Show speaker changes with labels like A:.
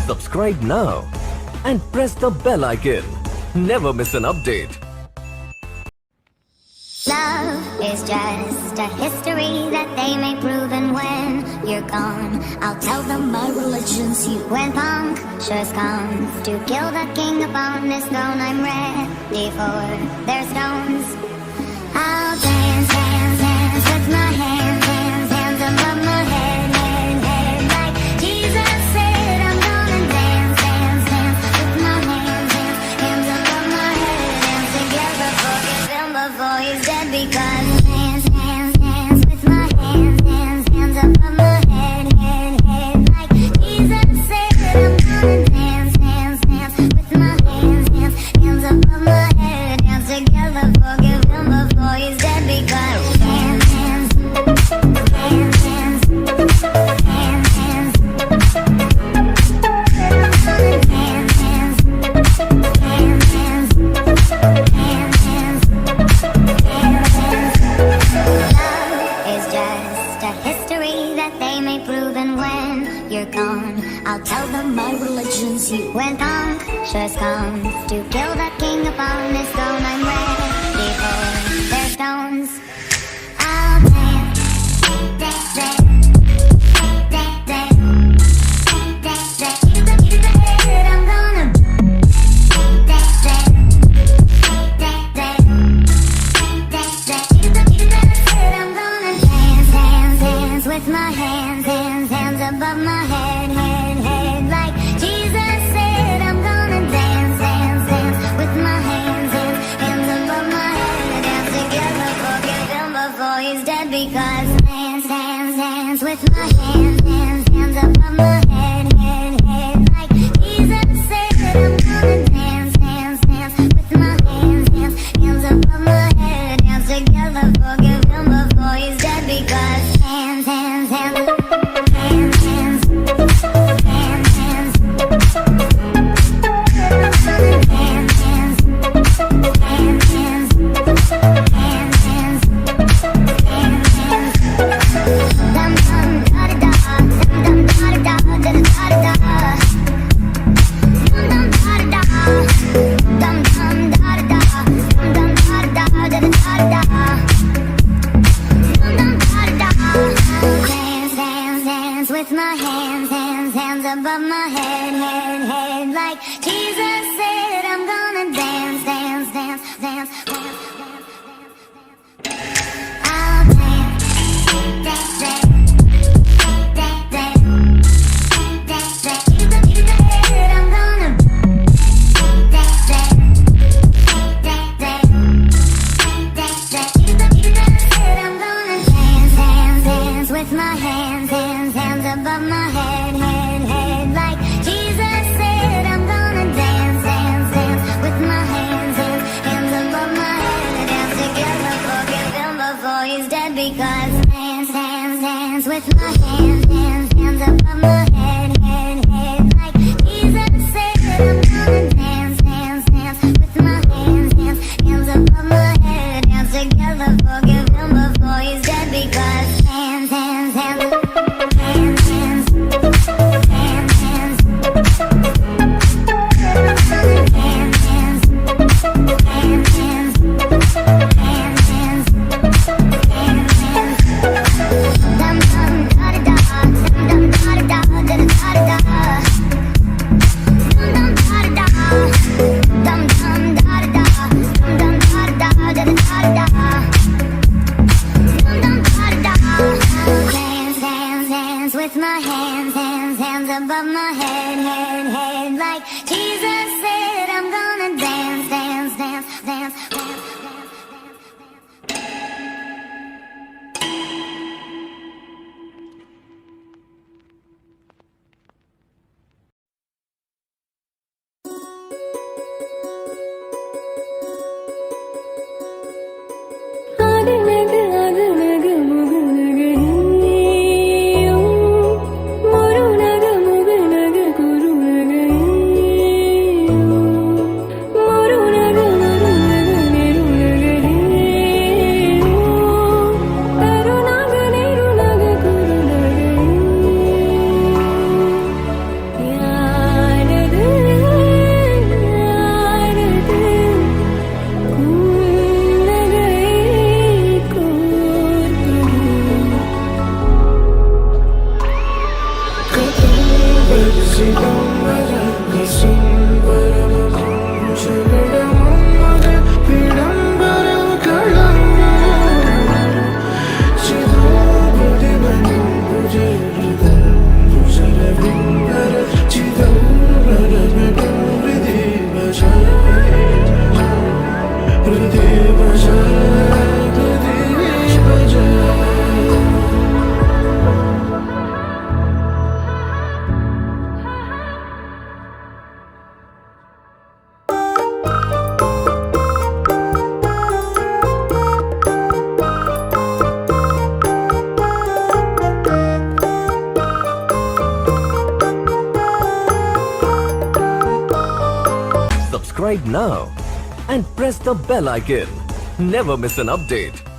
A: Subscribe now and press the bell icon. Never miss an update.
B: Love is just a history that they may prove, and when you're gone, I'll tell them my religion's you. When punctures comes to kill the king upon his throne, I'm ready for their stones. I'll dance, dance, dance with my hands, hands, hands above my head, head, head. Like Jesus said, I'm gonna dance, dance, dance with my hands, hands, hands above my head. Dance together, forgive him before he's dead, because dance, dance, dance with my hands, hands, hands above my head, head, head. Like Jesus said, I'm gonna dance, dance, dance with my hands, hands, hands above my head. Dance together, forgive him before he's dead, because dance, dance, dance, dance, dance, dance. Dance, dance, dance, Love is just a history that they may prove, and when you're gone, I'll tell them my religion's you. When punctures comes to kill the king upon his throne, I'm ready for their stones. I'll dance, dance, dance, dance, dance, dance, dance. I'm gonna dance, dance, dance, dance, dance, dance. I'm gonna dance, dance, dance with my hands, hands, hands above my head, head, head. Like Jesus said, I'm gonna dance, dance, dance with my hands, hands, hands above my head. Dance together, forgive him before he's dead, because dance, dance, dance with my hands, hands, hands above my head, head, head. Like Jesus said, I'm gonna dance, dance, dance with my hands, hands, hands above my head. Dance together, forgive him before he's dead, because hands, hands, hands, hands, hands, hands, hands. Hands, hands, hands, hands, hands, hands, hands, hands. Dum dum da da da, dum dum da da da da da da da. Dum dum da da da, dum dum da da da, dum dum da da da da da da. Dum dum da da da. Dance, dance, dance with my hands, hands, hands above my head, head, head. Like Jesus said, I'm gonna dance, dance, dance, dance, dance, dance, dance. I'll dance, dance, dance, dance, dance, dance, dance. I'm gonna dance, dance, dance, dance, dance, dance. I'm gonna dance, dance, dance with my hands, hands, hands above my head, head, head. Like Jesus said, I'm gonna dance, dance, dance with my hands, hands, hands above my head. Dance together, forgive him before he's dead, because dance, dance, dance with my hands, hands, hands above my head, head, head. Like Jesus said, I'm gonna dance, dance, dance with my hands, hands, hands above my head. Dance together, forgive him before he's dead, because hands, hands, hands, hands, hands, hands, hands. Hands, hands, hands, hands, hands, hands, hands, hands. Dum dum da da da, dum dum da da da da da da. Dum dum da da da, dum dum da da da, dum dum da da da da da. Dum dum da da da. Dance, dance, dance with my hands, hands, hands above my head, head, head. Like Jesus said, I'm gonna dance, dance, dance, dance, dance, dance, dance, dance.
C: Moru naga
A: subscribe now and press the bell icon. Never miss an update.